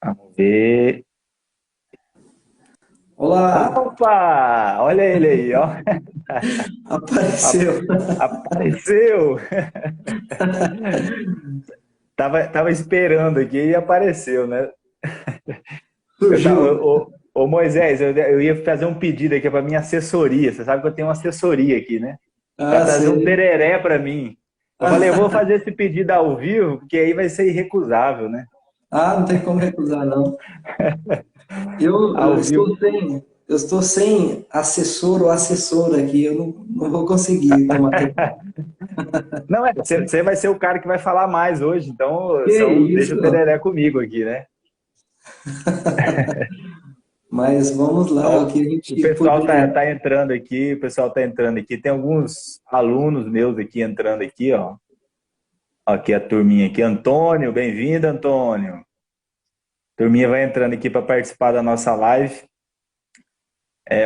Vamos ver. Olá, Opa! Olha ele aí, ó. apareceu. Apareceu! Tava esperando aqui e apareceu, né? Surgiu. Ô, Moisés, eu ia fazer um pedido aqui para minha assessoria. Você sabe que eu tenho uma assessoria aqui, né? Para Ah, trazer um sei. tereré para mim. Eu falei, eu vou fazer esse pedido ao vivo, porque aí vai ser irrecusável, né? Ah, não tem como recusar, não. Eu Ao vivo. estou sem assessor ou assessora aqui. Eu não vou conseguir tomar tempo. Não, você vai ser o cara que vai falar mais hoje, então Que deixa o isso? tereré comigo aqui, né? Mas vamos lá, o Ó, que a o gente pessoal poderia. tá entrando aqui, o pessoal tá entrando aqui. Tem alguns alunos meus aqui entrando aqui, ó. Aqui a turminha aqui. Antônio, bem-vindo, Antônio. Turminha vai entrando aqui para participar da nossa live.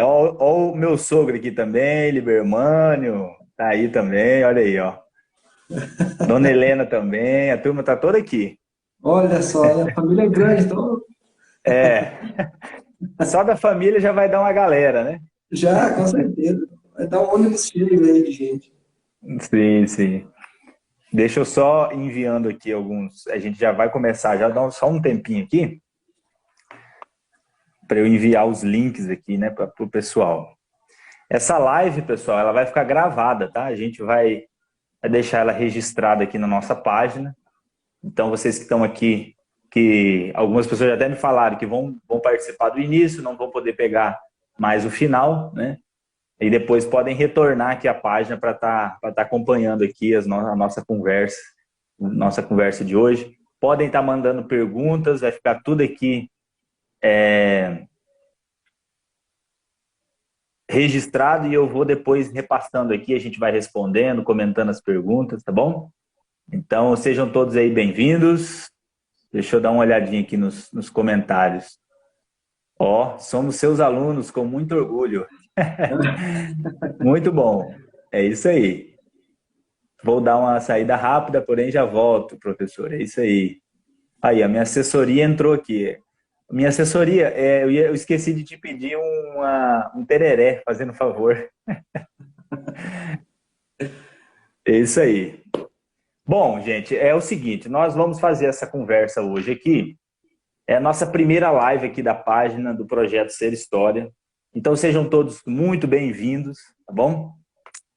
Ó o meu sogro aqui também, Libermânio, tá aí também, olha aí, ó. Dona Helena também, a turma tá toda aqui. Olha só, a família é grande, então É, só da família já vai dar uma galera, né? já, com certeza. Vai dar um ônibus cheio aí de gente. Sim, sim. Deixa eu só enviando aqui alguns. A gente já vai começar, já dá só um tempinho aqui para eu enviar os links aqui, né, para o pessoal. Essa live, pessoal, ela vai ficar gravada, tá? A gente vai deixar ela registrada aqui na nossa página. Então, vocês que estão aqui, que algumas pessoas já até me falaram que vão participar do início, não vão poder pegar mais o final, né? E depois podem retornar aqui à página para tá acompanhando aqui a nossa conversa de hoje. Podem estar mandando perguntas, vai ficar tudo aqui registrado e eu vou depois repassando aqui, a gente vai respondendo, comentando as perguntas, tá bom? Então, sejam todos aí bem-vindos. Deixa eu dar uma olhadinha aqui nos comentários. Ó, somos seus alunos com muito orgulho. Muito bom. É isso aí. Vou dar uma saída rápida, porém já volto, professor. É isso aí. Aí, a minha assessoria entrou aqui. Minha assessoria, eu esqueci de te pedir um tereré, fazendo favor. É isso aí. Bom, gente, é o seguinte, nós vamos fazer essa conversa hoje aqui. É a nossa primeira live aqui da página do Projeto Ser História. Então sejam todos muito bem-vindos, tá bom?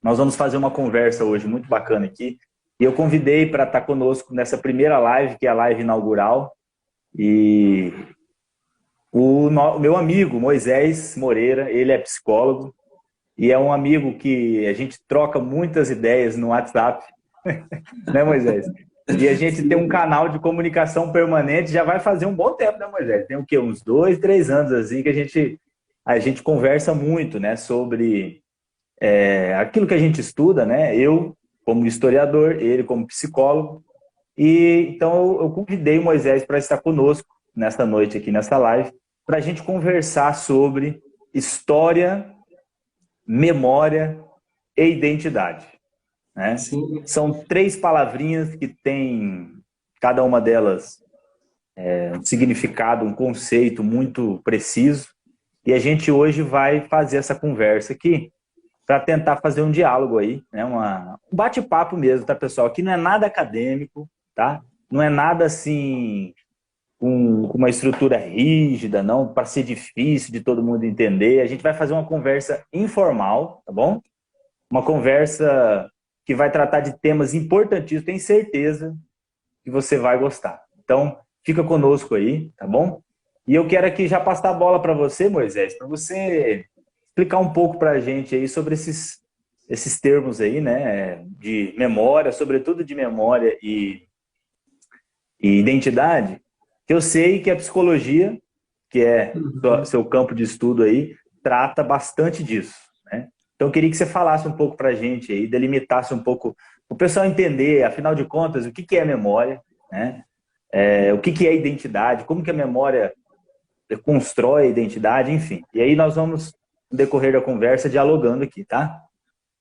Nós vamos fazer uma conversa hoje muito bacana aqui. E eu convidei para estar conosco nessa primeira live, que é a live inaugural. E o meu amigo Moisés Moreira, ele é psicólogo e é um amigo que a gente troca muitas ideias no WhatsApp, né, Moisés? E a gente tem um Sim. canal de comunicação permanente, já vai fazer um bom tempo, né, Moisés? Tem o quê? Uns 2, 3 anos assim que a gente conversa muito, né, sobre aquilo que a gente estuda, né? Eu como historiador, ele como psicólogo. E então eu convidei o Moisés para estar conosco nesta noite aqui nessa live, para a gente conversar sobre história, memória e identidade, né? Sim. São três palavrinhas que têm cada uma delas um significado, um conceito muito preciso. E a gente hoje vai fazer essa conversa aqui para tentar fazer um diálogo aí, né? Um bate-papo mesmo, tá, pessoal? Aqui não é nada acadêmico, tá? Não é nada assim com uma estrutura rígida, não, para ser difícil de todo mundo entender. A gente vai fazer uma conversa informal, tá bom? Uma conversa que vai tratar de temas importantíssimos, tenho certeza que você vai gostar. Então, fica conosco aí, tá bom? E eu quero aqui já passar a bola para você, Moisés, para você explicar um pouco para a gente aí sobre esses termos aí, né, de memória, sobretudo de memória e identidade, que eu sei que a psicologia, que é Uhum. seu campo de estudo aí, trata bastante disso, né? Então eu queria que você falasse um pouco para a gente aí, delimitasse um pouco, o pessoal entender, afinal de contas, o que é memória, né? O que é identidade, como que a memória constrói a identidade, enfim. E aí nós vamos, no decorrer da conversa, dialogando aqui, tá?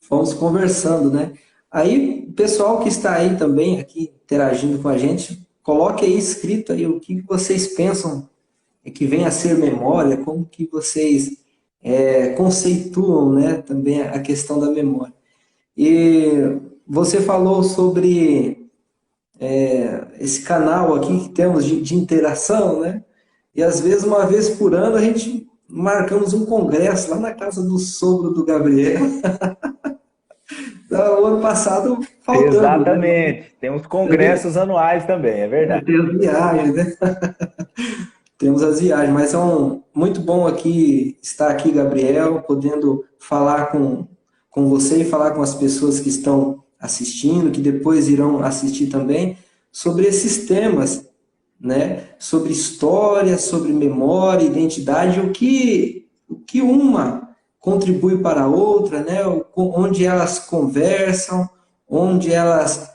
Fomos conversando, né? Aí, o pessoal que está aí também, aqui interagindo com a gente, coloque aí escrito aí o que vocês pensam que vem a ser memória, como que vocês conceituam, né, também a questão da memória. E você falou sobre esse canal aqui que temos de interação, né? E às vezes, uma vez por ano, a gente marcamos um congresso lá na casa do sogro do Gabriel. O ano passado faltando, né? Exatamente. Tem uns congressos anuais também, é verdade. Tem as viagens, né? Temos as viagens, mas é muito bom aqui estar aqui, Gabriel, podendo falar com você e falar com as pessoas que estão assistindo, que depois irão assistir também, sobre esses temas, né? Sobre história, sobre memória, identidade, o que uma contribui para a outra, né? Onde elas conversam, onde elas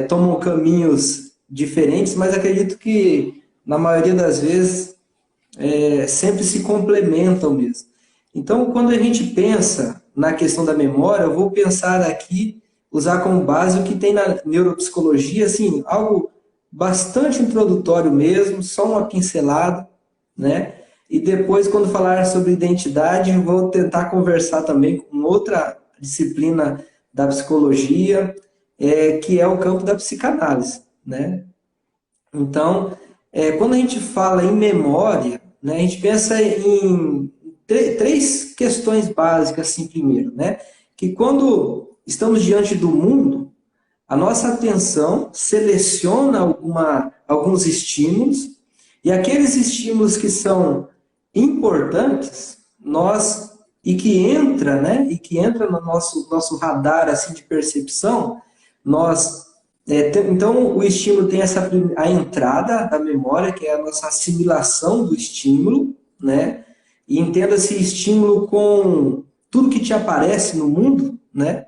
tomam caminhos diferentes, mas acredito que na maioria das vezes sempre se complementam mesmo. Então, quando a gente pensa na questão da memória, eu vou pensar aqui, usar como base o que tem na neuropsicologia, assim, algo bastante introdutório mesmo, só uma pincelada, né? E depois, quando falar sobre identidade, eu vou tentar conversar também com outra disciplina da psicologia, que é o campo da psicanálise, né? Então, quando a gente fala em memória, né, a gente pensa em três questões básicas, assim, primeiro, né? Que quando estamos diante do mundo, a nossa atenção seleciona alguns estímulos, e aqueles estímulos que são importantes, e que entra, né? E que entra no nosso radar assim de percepção, nós então, o estímulo tem a entrada da memória, que é a nossa assimilação do estímulo, né? E entenda esse estímulo com tudo que te aparece no mundo, né?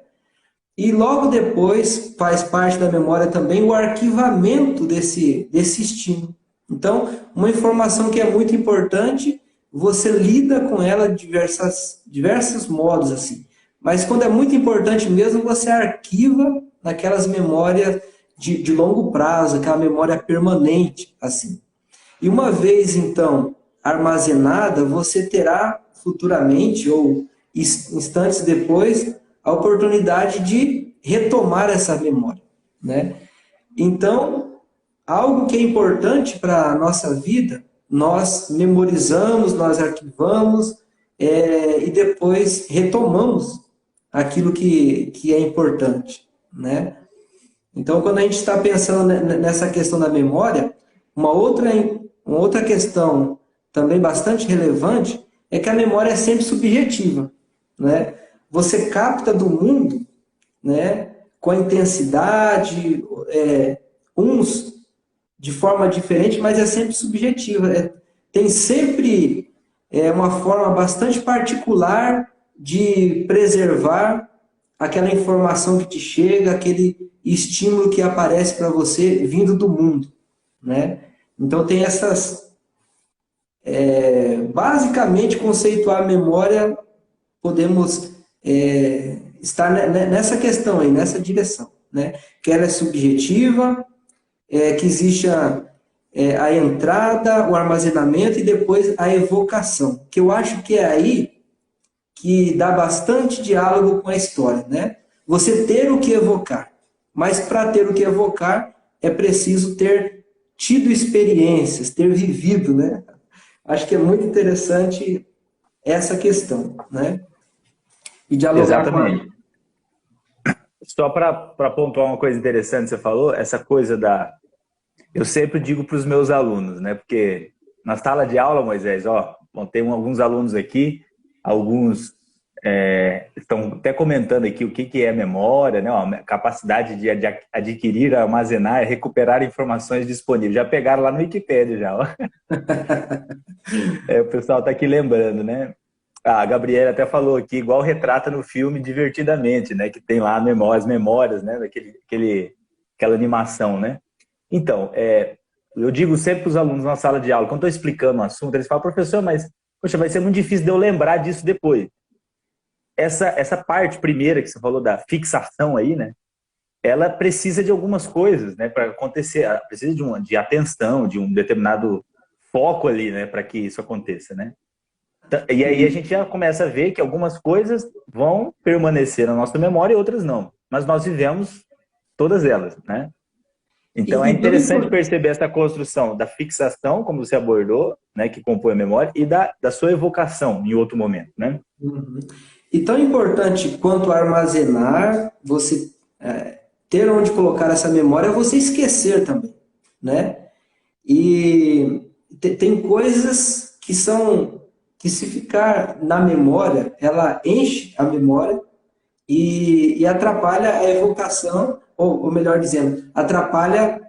E logo depois faz parte da memória também o arquivamento desse estímulo. Então, uma informação que é muito importante, você lida com ela de diversos modos, assim. Mas quando é muito importante mesmo, você arquiva naquelas memórias de longo prazo, aquela memória permanente, assim. E uma vez, então, armazenada, você terá futuramente, ou instantes depois, a oportunidade de retomar essa memória, né? Então, algo que é importante para a nossa vida, nós memorizamos, nós arquivamos, e depois retomamos aquilo que é importante, né? Então, quando a gente está pensando nessa questão da memória, uma outra questão também bastante relevante é que a memória é sempre subjetiva, né? Você capta do mundo, né, com a intensidade, uns de forma diferente, mas é sempre subjetiva. Tem sempre uma forma bastante particular de preservar aquela informação que te chega, aquele estímulo que aparece para você vindo do mundo, né? Então tem basicamente conceituar a memória, podemos estar nessa questão aí, nessa direção, né? Que ela é subjetiva, que existe a entrada, o armazenamento e depois a evocação, que eu acho que é aí que dá bastante diálogo com a história, né? Você ter o que evocar, mas para ter o que evocar é preciso ter tido experiências, ter vivido, né? Acho que é muito interessante essa questão, né? E dialogar com Exatamente. Só para pontuar uma coisa interessante que você falou, essa coisa da... Eu sempre digo para os meus alunos, né? Porque na sala de aula, Moisés, bom, tem alguns alunos aqui, alguns estão até comentando aqui o que é memória, né? A capacidade de adquirir, armazenar e recuperar informações disponíveis. Já pegaram lá no Wikipédia já, ó. O pessoal está aqui lembrando, né? A Gabriela até falou aqui, igual retrata no filme Divertidamente, né? Que tem lá as memórias, né? Aquela animação, né? Então, eu digo sempre para os alunos na sala de aula, quando estou explicando um assunto, eles falam, professor, mas poxa, vai ser muito difícil de eu lembrar disso depois. Essa parte primeira que você falou da fixação aí, né? ela precisa de algumas coisas, né, para acontecer. Ela precisa de atenção, de um determinado foco ali, né, para que isso aconteça, né? E aí a gente já começa a ver que algumas coisas vão permanecer na nossa memória e outras não. Mas nós vivemos todas elas, né? Então é E tudo interessante importante. perceber essa construção da fixação, como você abordou, né, que compõe a memória, e da sua evocação em outro momento, né? E tão importante quanto armazenar, você ter onde colocar essa memória, é você esquecer também, né? E tem coisas que são que se ficar na memória, ela enche a memória e atrapalha a evocação, ou melhor dizendo, atrapalha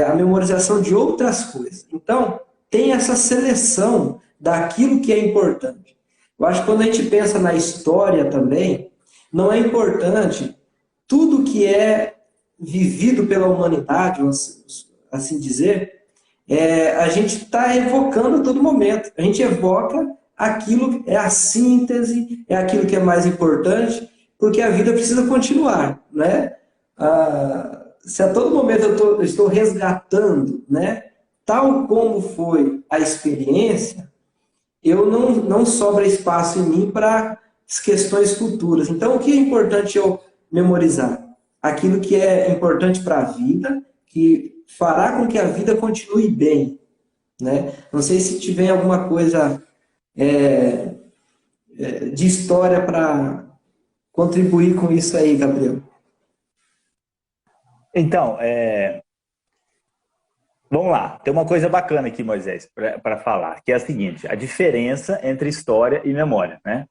a memorização de outras coisas. Então, tem essa seleção daquilo que é importante. Eu acho que quando a gente pensa na história também, não é importante tudo que é vivido pela humanidade, vamos assim dizer, a gente está evocando a todo momento. A gente evoca aquilo, é a síntese, é aquilo que é mais importante, porque a vida precisa continuar, né? Se a todo momento eu estou resgatando, né, tal como foi a experiência, eu não sobra espaço em mim para as questões futuras. Então, o que é importante eu memorizar? Aquilo que é importante para a vida, que fará com que a vida continue bem, né? Não sei se tiver alguma coisa de história para contribuir com isso aí, Gabriel. Então, vamos lá. Tem uma coisa bacana aqui, Moisés, para falar, que é a seguinte: a diferença entre história e memória, né?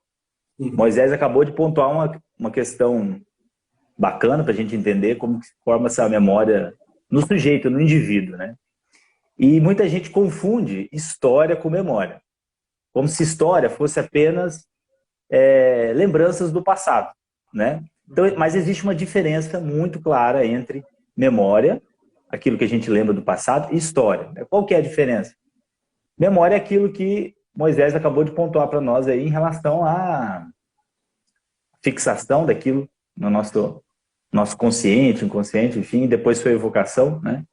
Uhum. Moisés acabou de pontuar uma questão bacana para a gente entender como que se forma essa memória no sujeito, no indivíduo, né? E muita gente confunde história com memória, como se história fosse apenas lembranças do passado, né? Então, mas existe uma diferença muito clara entre memória, aquilo que a gente lembra do passado, e história. Qual que é a diferença? Memória é aquilo que Moisés acabou de pontuar para nós aí em relação à fixação daquilo no nosso consciente, inconsciente, enfim, depois sua evocação, né?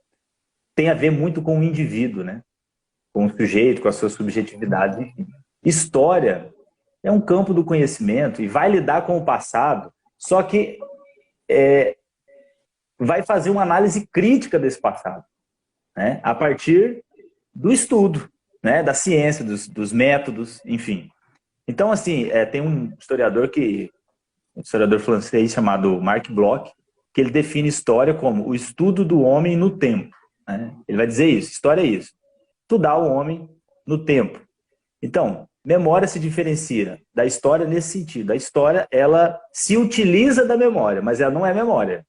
Tem a ver muito com o indivíduo, né? Com o sujeito, com a sua subjetividade, enfim. História é um campo do conhecimento e vai lidar com o passado, só que vai fazer uma análise crítica desse passado, né? A partir do estudo, né? Da ciência, dos métodos, enfim. Então, assim, tem um historiador francês chamado Marc Bloch, que ele define história como o estudo do homem no tempo, né? Ele vai dizer isso, história é isso, estudar o homem no tempo. Então, memória se diferencia da história nesse sentido. A história, ela se utiliza da memória, mas ela não é memória.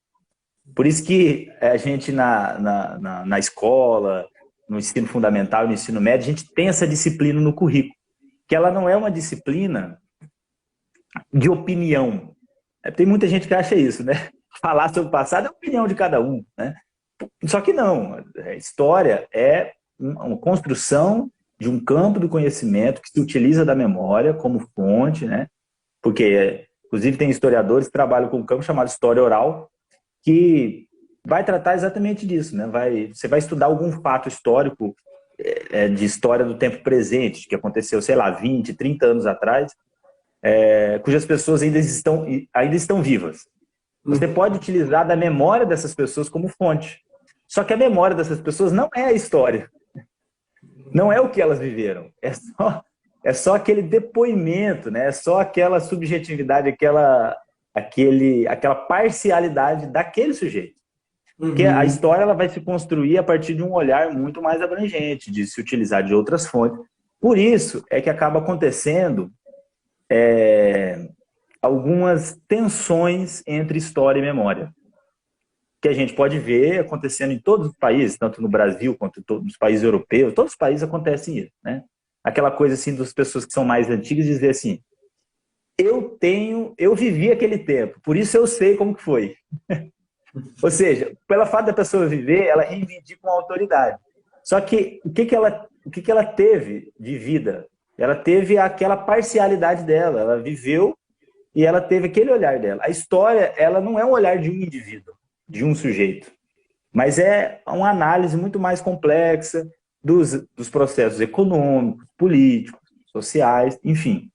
Por isso que a gente na escola, no ensino fundamental, no ensino médio, a gente tem essa disciplina no currículo, que ela não é uma disciplina de opinião. Tem muita gente que acha isso, né? Falar sobre o passado é a opinião de cada um, né? Só que não. A história é uma construção de um campo do conhecimento que se utiliza da memória como fonte, né? Porque, inclusive, tem historiadores que trabalham com um campo chamado história oral, que vai tratar exatamente disso, né? Você vai estudar algum fato histórico de história do tempo presente, que aconteceu, sei lá, 20, 30 anos atrás, cujas pessoas ainda estão vivas. Você Uhum. pode utilizar da memória dessas pessoas como fonte. Só que a memória dessas pessoas não é a história. Não é o que elas viveram. É só aquele depoimento, né? É só aquela subjetividade, aquela parcialidade daquele sujeito. Porque a Uhum. história ela vai se construir a partir de um olhar muito mais abrangente, de se utilizar de outras fontes. Por isso é que acaba acontecendo algumas tensões entre história e memória, que a gente pode ver acontecendo em todos os países, tanto no Brasil quanto nos países europeus, todos os países acontecem isso, né? Aquela coisa assim das pessoas que são mais antigas dizer assim, eu vivi aquele tempo, por isso eu sei como que foi. Ou seja, pelo fato da pessoa viver, ela reivindica uma autoridade. Só que o que ela teve de vida? Ela teve aquela parcialidade dela, ela viveu e ela teve aquele olhar dela. A história, ela não é um olhar de um indivíduo. de um sujeito. Mas é uma análise muito mais complexa dos processos econômicos, políticos, sociais, enfim.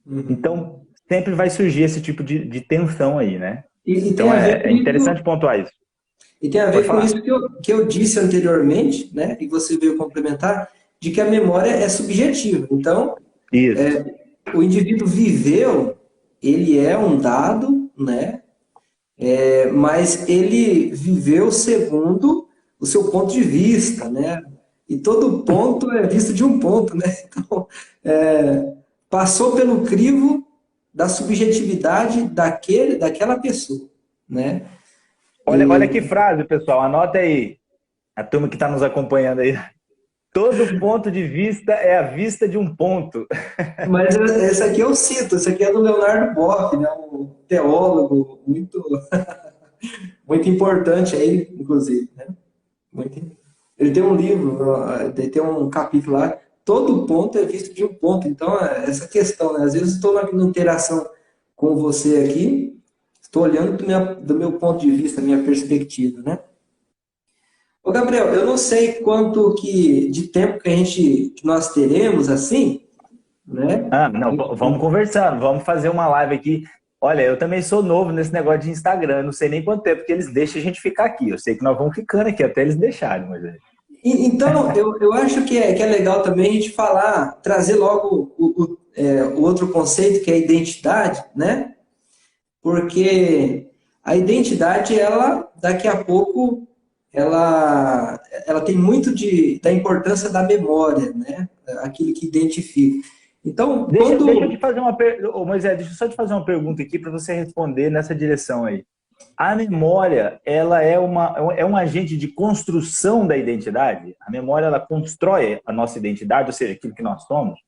Uhum. Então, sempre vai surgir esse tipo de tensão aí, né? E tem Então, a ver é com isso, interessante pontuar isso. e tem a Pode ver com falar. isso que eu disse anteriormente, né? E você veio complementar, de que a memória é subjetiva. Então, Isso. o indivíduo viveu, ele é um dado, né? Mas ele viveu segundo o seu ponto de vista, né? E todo ponto é visto de um ponto, né? Então, passou pelo crivo da subjetividade daquela pessoa, né? Olha que frase, pessoal. Anota aí. A turma que está nos acompanhando aí. Todo ponto de vista é a vista de um ponto. Mas esse aqui eu cito, esse aqui é do Leonardo Boff, né? Um teólogo muito importante aí, inclusive, né? Muito. Ele tem um livro, ele tem um capítulo lá, todo ponto é visto de um ponto. Então, essa questão, né? Às vezes estou na interação com você aqui, estou olhando do meu ponto de vista, minha perspectiva, né? Ô, Gabriel, eu não sei quanto de tempo que nós teremos, assim, né? Ah, não, vamos conversando, vamos fazer uma live aqui. Olha, eu também sou novo nesse negócio de Instagram, não sei nem quanto tempo que eles deixam a gente ficar aqui. Eu sei que nós vamos ficando aqui até eles deixarem, mas Então, eu acho que é legal também a gente falar, trazer logo o outro conceito, que é a identidade, né? Porque a identidade, ela, daqui a pouco, ela tem muito da importância da memória, né? Aquilo que identifica. Então, deixa eu te quando... fazer uma pergunta, Moisés, deixa eu só te fazer uma pergunta aqui para você responder nessa direção aí. A memória, ela é um agente de construção da identidade? A memória, ela constrói a nossa identidade, ou seja, aquilo que nós somos?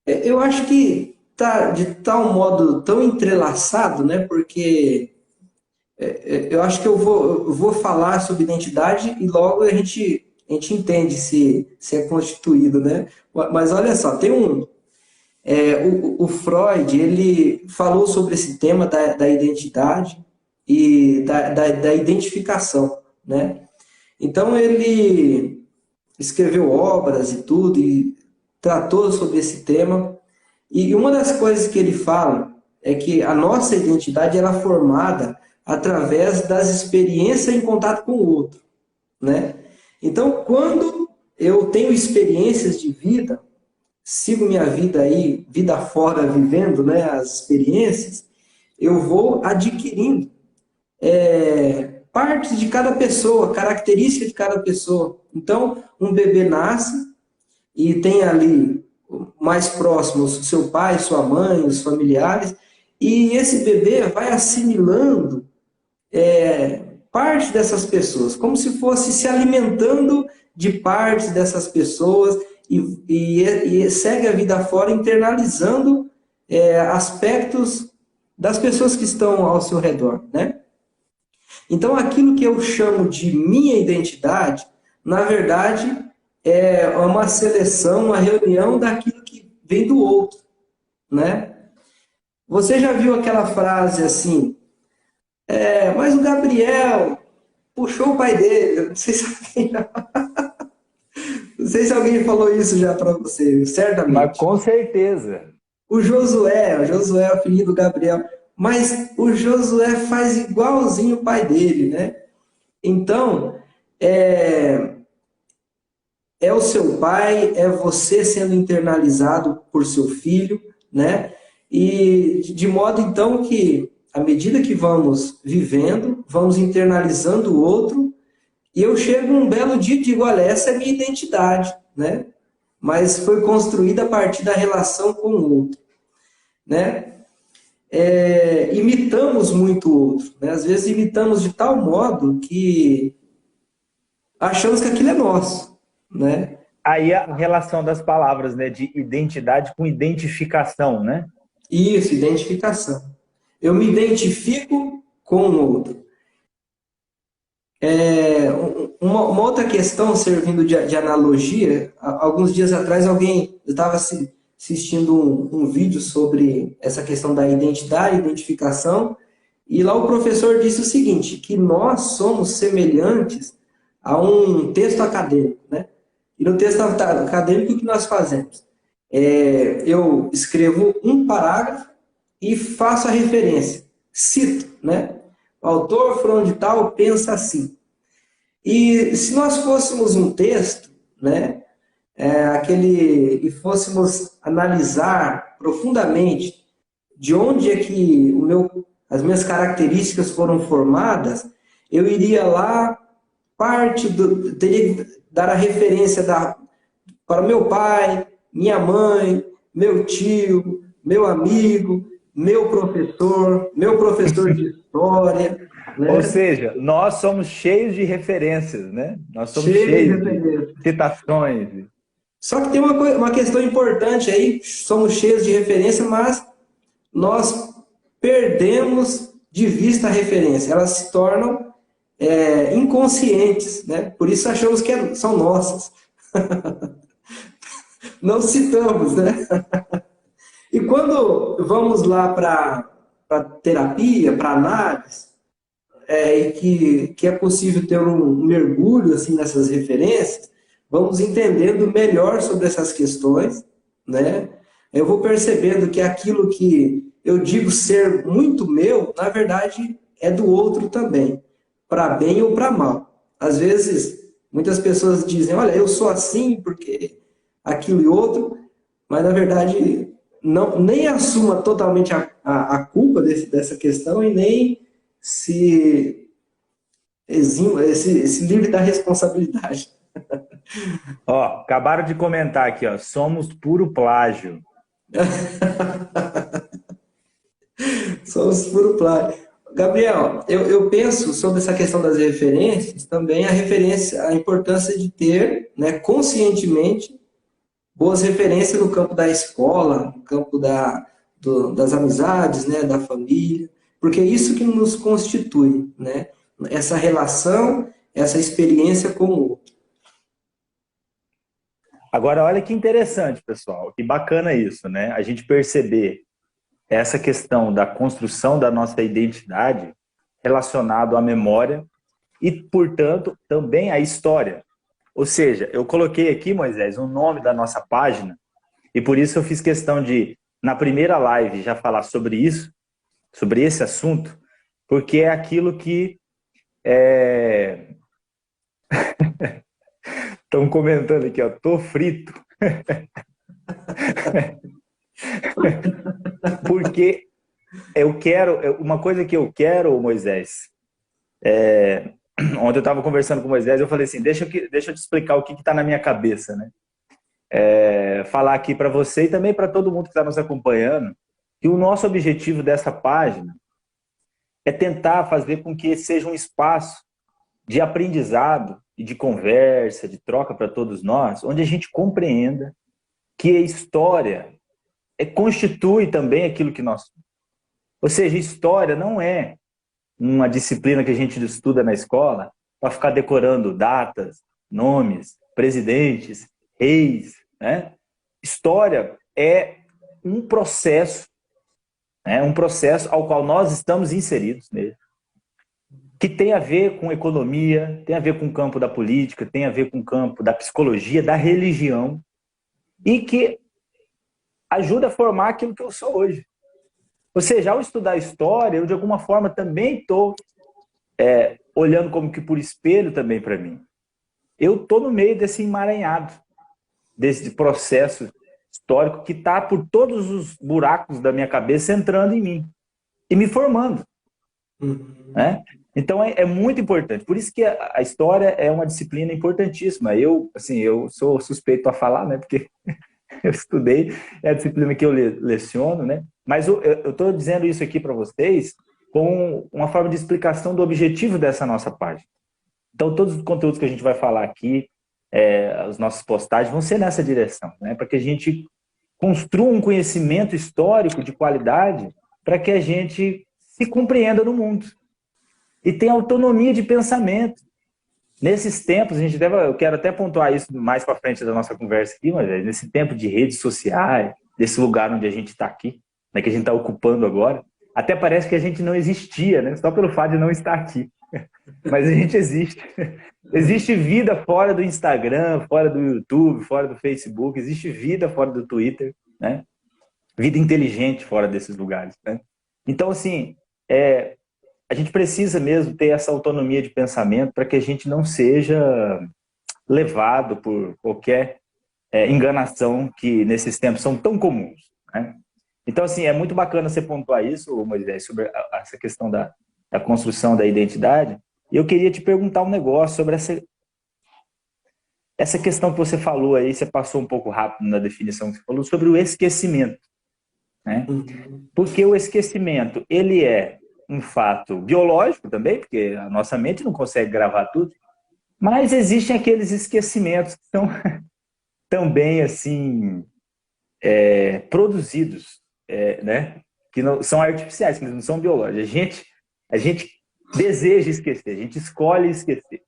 Eu acho que tá de tal modo tão entrelaçado, né? Porque eu acho que eu vou falar sobre identidade e logo a gente entende se é constituído, né? Mas olha só, o Freud, ele falou sobre esse tema da identidade e da identificação, né? Então ele escreveu obras e tudo e tratou sobre esse tema. E uma das coisas que ele fala é que a nossa identidade ela é formada através das experiências em contato com o outro, né? Então, quando eu tenho experiências de vida, sigo minha vida aí, vida fora, vivendo, né, as experiências, eu vou adquirindo partes de cada pessoa, características de cada pessoa. Então, um bebê nasce e tem ali mais próximos seu pai, sua mãe, os familiares, e esse bebê vai assimilando parte dessas pessoas, como se fosse se alimentando de partes dessas pessoas e segue a vida fora internalizando aspectos das pessoas que estão ao seu redor, né? Então, aquilo que eu chamo de minha identidade, na verdade, é uma seleção, uma reunião daquilo que vem do outro, né? Você já viu aquela frase assim, mas o Gabriel puxou o pai dele, não sei se alguém falou isso já para você, Mas certamente. com certeza. O Josué é o filho do Gabriel, mas o Josué faz igualzinho o pai dele, né? Então, é o seu pai, é você sendo internalizado por seu filho, né? E de modo então que, à medida que vamos vivendo, vamos internalizando o outro, e eu chego um belo dia e digo, olha, essa é a minha identidade, né? Mas foi construída a partir da relação com o outro, né? Imitamos muito o outro, né? Às vezes imitamos de tal modo que achamos que aquilo é nosso, né? Aí a relação das palavras, né, de identidade com identificação, né? Isso, identificação. Eu me identifico com o outro. Uma outra questão, servindo de analogia, alguns dias atrás alguém estava assistindo um vídeo sobre essa questão da identidade, identificação, E lá o professor disse o seguinte, que nós somos semelhantes a um texto acadêmico, né? E no texto acadêmico, o que nós fazemos? Eu escrevo um parágrafo e faço a referência, cito, né? O autor, fulano de tal, pensa assim. E se nós fôssemos um texto, né? E fôssemos analisar profundamente de onde é que as minhas características foram formadas, eu iria lá, teria que dar a referência para meu pai, minha mãe, meu tio, meu amigo, meu professor de história, Ou né? seja, nós somos cheios de referências, né? Nós somos Cheio de cheios de referência. citações. Só que tem uma questão importante aí, somos cheios de referência, mas nós perdemos de vista a referência. Elas se tornam inconscientes, né? Por isso achamos que são nossas. Não citamos, né? E quando vamos lá para terapia, para análise, e que é possível ter um mergulho assim nessas referências, vamos entendendo melhor sobre essas questões, né? Eu vou percebendo que aquilo que eu digo ser muito meu, na verdade, é do outro também, para bem ou para mal. Às vezes, muitas pessoas dizem, olha, eu sou assim porque aquilo e outro, mas na verdade não, nem assuma totalmente a culpa dessa questão e nem se esse livre da responsabilidade. Ó, acabaram de comentar aqui, ó, somos puro plágio. Somos puro plágio. Gabriel, eu penso sobre essa questão das referências, também a importância de ter, né, conscientemente, boas referências no campo da escola, no campo das amizades, né, da família, porque é isso que nos constitui, né? Essa relação, essa experiência com o outro. Agora, olha que interessante, pessoal, que bacana isso, né? A gente perceber essa questão da construção da nossa identidade relacionado à memória e, portanto, também à história. Ou seja, eu coloquei aqui, Moisés, o nome da nossa página e por isso eu fiz questão de, na primeira live, já falar sobre isso, sobre esse assunto, porque é aquilo que estão comentando aqui, ó, tô frito. Porque eu quero, uma coisa que eu quero, Moisés, ontem eu estava conversando com o Moisés, eu falei assim, deixa eu te explicar o que está na minha cabeça, né? Falar aqui para você e também para todo mundo que está nos acompanhando, que o nosso objetivo dessa página é tentar fazer com que esse seja um espaço de aprendizado e de conversa, de troca para todos nós, onde a gente compreenda que a história constitui também aquilo que nós somos. Ou seja, história não é uma disciplina que a gente estuda na escola para ficar decorando datas, nomes, presidentes, reis, né? História é um processo, né? Um processo ao qual nós estamos inseridos nele, que tem a ver com economia, tem a ver com o campo da política, tem a ver com o campo da psicologia, da religião, e que ajuda a formar aquilo que eu sou hoje. Ou seja, ao estudar história, eu de alguma forma também estou olhando como que por espelho também para mim. Eu estou no meio desse emaranhado, desse processo histórico que está por todos os buracos da minha cabeça entrando em mim e me formando. Né? Então é muito importante. Por isso que a história é uma disciplina importantíssima. Eu sou suspeito a falar, né? Porque eu estudei, é a disciplina que eu leciono, né? Mas eu estou dizendo isso aqui para vocês com uma forma de explicação do objetivo dessa nossa página. Então, todos os conteúdos que a gente vai falar aqui, as nossas postagens, vão ser nessa direção, né? Para que a gente construa um conhecimento histórico de qualidade para que a gente se compreenda no mundo e tenha autonomia de pensamento. Nesses tempos, eu quero até pontuar isso mais para frente da nossa conversa aqui, mas nesse tempo de redes sociais, desse lugar onde a gente está aqui, né, que a gente está ocupando agora, Até parece que a gente não existia, né? Só pelo fato de não estar aqui. Mas a gente existe. Existe vida fora do Instagram, fora do YouTube, fora do Facebook, existe vida fora do Twitter, né? Vida inteligente fora desses lugares, né? Então, assim, a gente precisa mesmo ter essa autonomia de pensamento para que a gente não seja levado por qualquer enganação que nesses tempos são tão comuns, né? Então, assim, é muito bacana você pontuar isso, Moisés, sobre essa questão da construção da identidade. E eu queria te perguntar um negócio sobre essa questão que você falou aí, você passou um pouco rápido na definição que você falou, sobre o esquecimento, né? Porque o esquecimento, ele é um fato biológico também, porque a nossa mente não consegue gravar tudo, mas existem aqueles esquecimentos que são também, assim, produzidos, né? Que não, são artificiais, que não são biológicos. A gente deseja esquecer, a gente escolhe esquecer,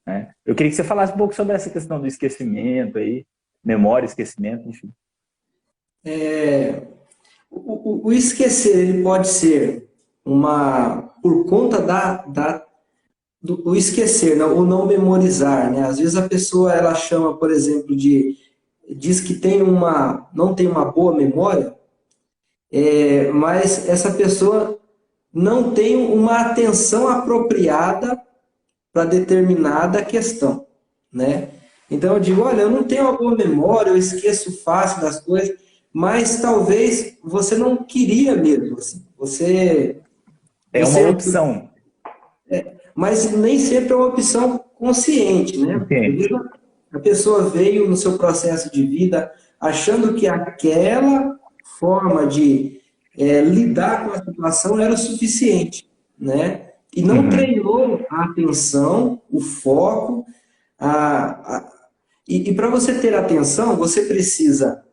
né? Eu queria que você falasse um pouco sobre essa questão do esquecimento aí, memória, esquecimento, enfim. O esquecer ele pode ser por conta do esquecer, né? O não memorizar, né? Às vezes a pessoa ela chama, por exemplo, diz que não tem uma boa memória, mas essa pessoa não tem uma atenção apropriada para determinada questão, né? Então eu digo, olha, eu não tenho uma boa memória, eu esqueço fácil das coisas, mas talvez você não queria mesmo, assim. É uma opção. Mas nem sempre é uma opção consciente, né? Às vezes Entende? a pessoa veio no seu processo de vida achando que aquela forma de lidar com a situação era o suficiente, né? E não Uhum. treinou a atenção, o foco. E para você ter atenção, você precisa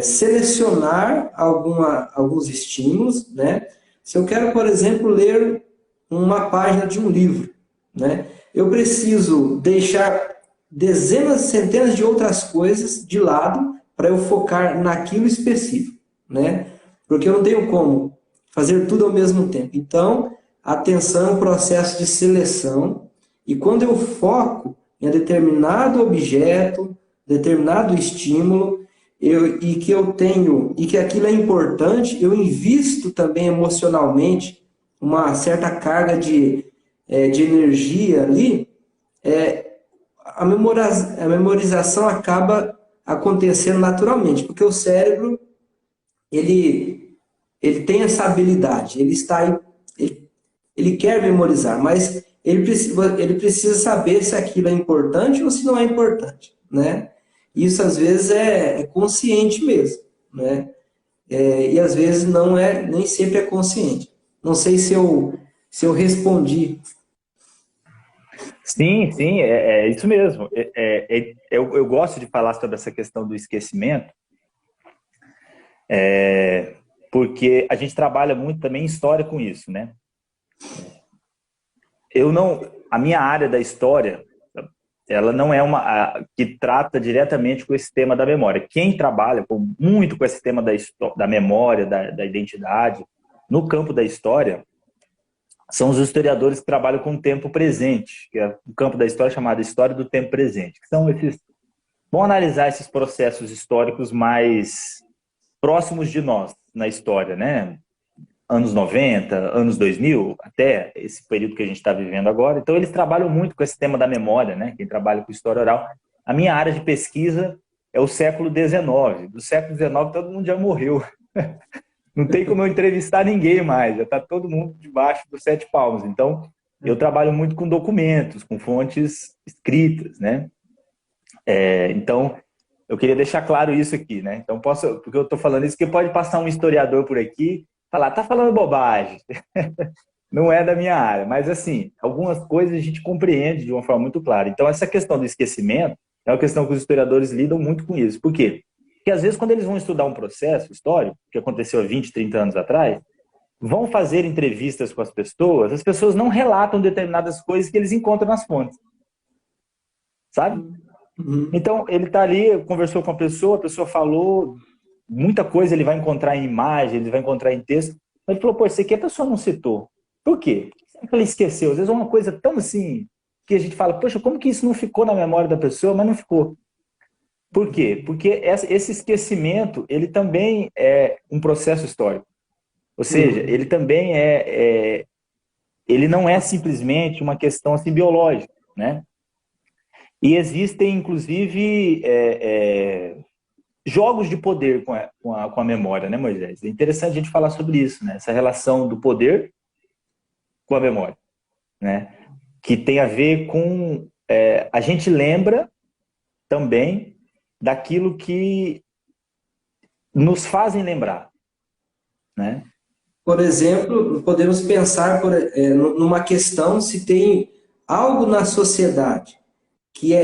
selecionar alguns estímulos, né? Se eu quero, por exemplo, ler uma página de um livro, né? Eu preciso deixar dezenas, centenas de outras coisas de lado para eu focar naquilo específico, né? Porque eu não tenho como fazer tudo ao mesmo tempo. Então, atenção é um processo de seleção, e quando eu foco em determinado objeto, determinado estímulo, e que aquilo é importante, eu invisto também emocionalmente uma certa carga de energia ali, a memorização acaba acontecendo naturalmente, porque o cérebro, ele tem essa habilidade, ele está aí, ele quer memorizar, mas ele precisa saber se aquilo é importante ou se não é importante, né? Isso às vezes é consciente mesmo, né? E às vezes não é, nem sempre é consciente. Não sei se eu respondi. Sim, sim, é isso mesmo. Eu gosto de falar sobre essa questão do esquecimento, porque a gente trabalha muito também em história com isso, né? A minha área da história, ela não é que trata diretamente com esse tema da memória. Quem trabalha muito com esse tema da memória, da identidade, no campo da história, são os historiadores que trabalham com o tempo presente, que é o campo da história chamado História do Tempo Presente, que são vão analisar esses processos históricos mais próximos de nós na história, né? Anos 90, anos 2000, até esse período que a gente está vivendo agora. Então, eles trabalham muito com esse tema da memória, né? Quem trabalha com história oral. A minha área de pesquisa é o século XIX. Do século XIX, todo mundo já morreu. Não tem como eu entrevistar ninguém mais, já está todo mundo debaixo dos 7 palmos. Então, eu trabalho muito com documentos, com fontes escritas, né? Então, eu queria deixar claro isso aqui, né? Então, porque eu estou falando isso, porque pode passar um historiador por aqui e falar, tá falando bobagem. Não é da minha área, mas assim, algumas coisas a gente compreende de uma forma muito clara. Então, essa questão do esquecimento é uma questão que os historiadores lidam muito com isso. Por quê? Porque às vezes quando eles vão estudar um processo histórico, que aconteceu há 20, 30 anos atrás, vão fazer entrevistas com as pessoas não relatam determinadas coisas que eles encontram nas fontes. Sabe? Então, ele está ali, conversou com a pessoa falou, muita coisa ele vai encontrar em imagem, ele vai encontrar em texto, Ele falou, pô, isso aqui a pessoa não citou. Por quê? Por que será que ela esqueceu? Às vezes é uma coisa tão assim, que a gente fala, poxa, como que isso não ficou na memória da pessoa, mas não ficou. Por quê? Porque esse esquecimento, ele também é um processo histórico. Ou seja, ele também ele não é simplesmente uma questão assim biológica, né? E existem, inclusive, jogos de poder com a memória, né, Moisés? É interessante a gente falar sobre isso, né? Essa relação do poder com a memória, né? Que tem a ver com... a gente lembra também daquilo que nos fazem lembrar, né? Por exemplo, podemos pensar numa questão se tem algo na sociedade que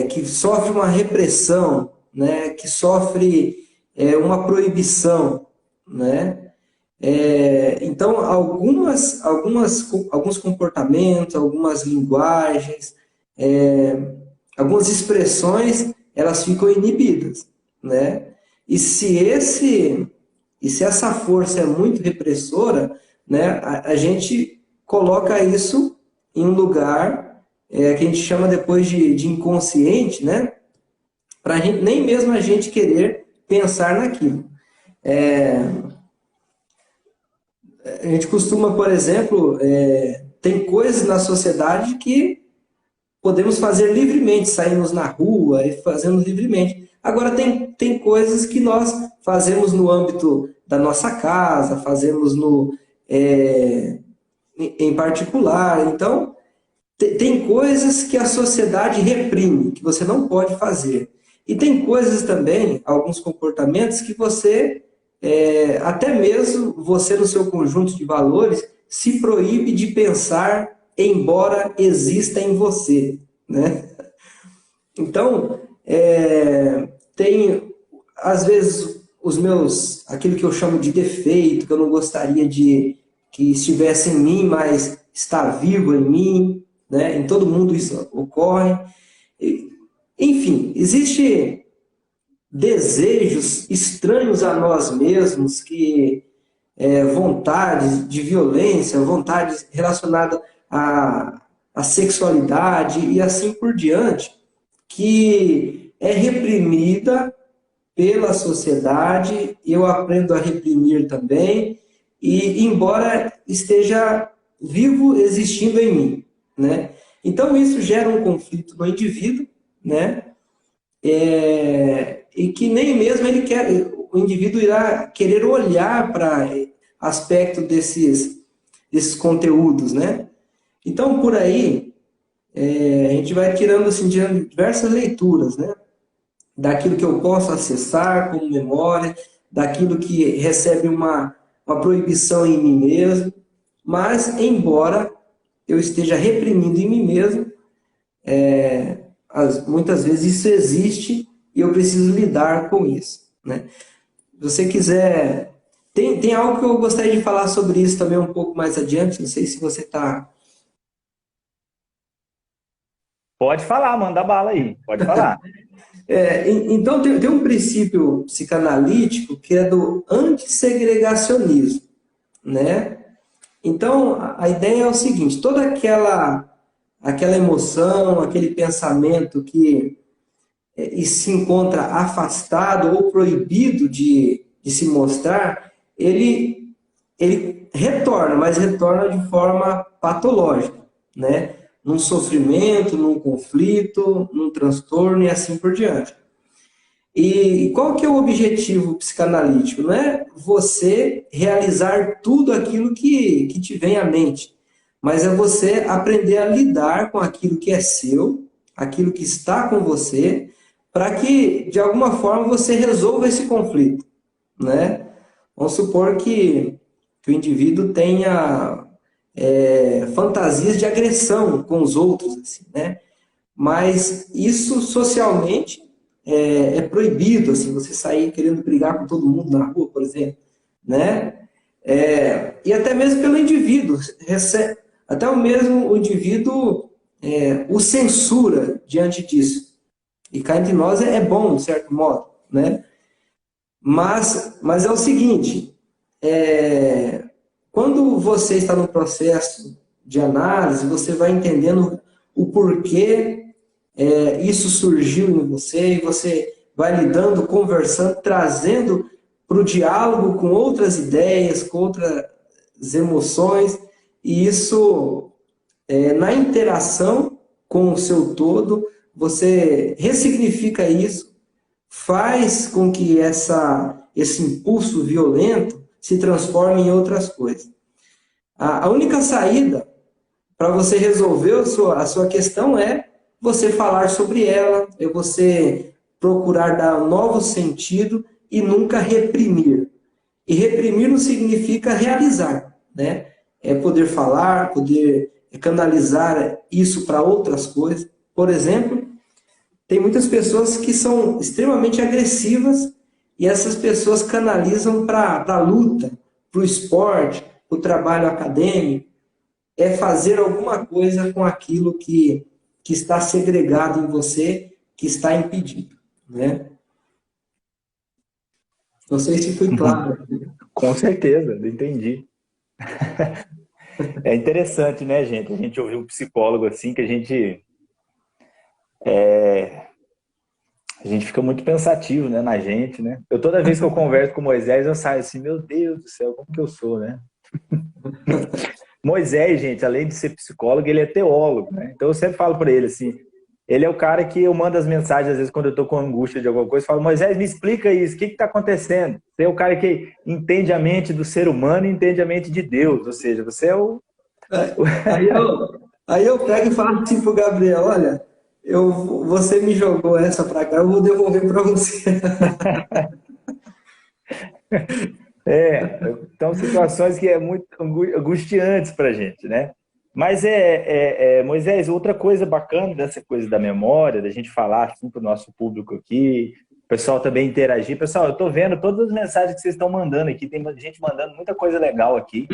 que sofre uma repressão, né? Que sofre uma proibição, né? Então, alguns comportamentos, algumas linguagens, algumas expressões, elas ficam inibidas, né? E se essa força é muito repressora, né, a gente coloca isso em um lugar que a gente chama depois de inconsciente, né? Para nem mesmo a gente querer pensar naquilo. A gente costuma, por exemplo, tem coisas na sociedade que podemos fazer livremente, saímos na rua e fazemos livremente. Agora, tem coisas que nós fazemos no âmbito da nossa casa, fazemos em particular. Então, tem coisas que a sociedade reprime, que você não pode fazer. E tem coisas também, alguns comportamentos, que você, até mesmo você no seu conjunto de valores, se proíbe de pensar, embora exista em você, né? Então, tem, às vezes, aquilo que eu chamo de defeito, que eu não gostaria que estivesse em mim, mas está vivo em mim, né? Em todo mundo isso ocorre. Enfim, existem desejos estranhos a nós mesmos, vontades de violência, vontades relacionadas à sexualidade e assim por diante, que é reprimida pela sociedade, eu aprendo a reprimir também, e embora esteja vivo existindo em mim, né? Então isso gera um conflito no indivíduo, né? E que nem mesmo o indivíduo irá querer olhar para aspecto desses conteúdos, né? Então por aí a gente vai tirando assim diversas leituras, né? Daquilo que eu posso acessar como memória, daquilo que recebe uma proibição em mim mesmo, mas, embora eu esteja reprimindo em mim mesmo, muitas vezes isso existe e eu preciso lidar com isso, né? Se você quiser... Tem algo que eu gostaria de falar sobre isso também um pouco mais adiante, não sei se você está... Pode falar, manda bala aí, pode falar. Então, tem um princípio psicanalítico que é do antissegregacionismo, né? Então, a ideia é o seguinte, toda aquela emoção, aquele pensamento que se encontra afastado ou proibido de se mostrar, ele retorna, mas retorna de forma patológica, né? Num sofrimento, num conflito, num transtorno e assim por diante. E qual que é o objetivo psicanalítico? Não é você realizar tudo aquilo que te vem à mente, mas é você aprender a lidar com aquilo que é seu, aquilo que está com você, para que, de alguma forma, você resolva esse conflito, né? Vamos supor que o indivíduo tenha fantasias de agressão com os outros, assim, né? Mas isso socialmente é proibido, assim, você sair querendo brigar com todo mundo na rua, por exemplo, né? E até mesmo pelo indivíduo, até o mesmo indivíduo o censura diante disso. E cá entre nós é bom, de certo modo, né? Mas é o seguinte, quando você está no processo de análise, você vai entendendo o porquê isso surgiu em você, e você vai lidando, conversando, trazendo para o diálogo com outras ideias, com outras emoções, e isso, na interação com o seu todo, você ressignifica isso, faz com que esse impulso violento se transforme em outras coisas. A única saída para você resolver a sua questão é você falar sobre ela, é você procurar dar um novo sentido e nunca reprimir. E reprimir não significa realizar, né? É poder falar, poder canalizar isso para outras coisas. Por exemplo, tem muitas pessoas que são extremamente agressivas e essas pessoas canalizam para a luta, para o esporte, para o trabalho acadêmico, é fazer alguma coisa com aquilo que está segregado em você, que está impedido, né? Não sei se foi claro. Com certeza, entendi. É interessante, né, gente? A gente ouvir um psicólogo assim, que a gente fica muito pensativo, né, na gente, né? Toda vez que eu converso com Moisés, eu saio assim, meu Deus do céu, como que eu sou, né? Moisés, gente, além de ser psicólogo, ele é teólogo, né? Então eu sempre falo para ele assim, ele é o cara que eu mando as mensagens, às vezes, quando eu tô com angústia de alguma coisa, eu falo, Moisés, me explica isso, o que está acontecendo? Você é o cara que entende a mente do ser humano e entende a mente de Deus, ou seja, você é o... Aí eu pego e falo assim pro Gabriel, olha, você me jogou essa para cá, eu vou devolver para você. Então, situações que é muito angustiantes para a gente, né? Mas Moisés, outra coisa bacana dessa coisa da memória, da gente falar assim, para o nosso público aqui, o pessoal também interagir. Pessoal, eu estou vendo todas as mensagens que vocês estão mandando aqui, tem gente mandando muita coisa legal aqui,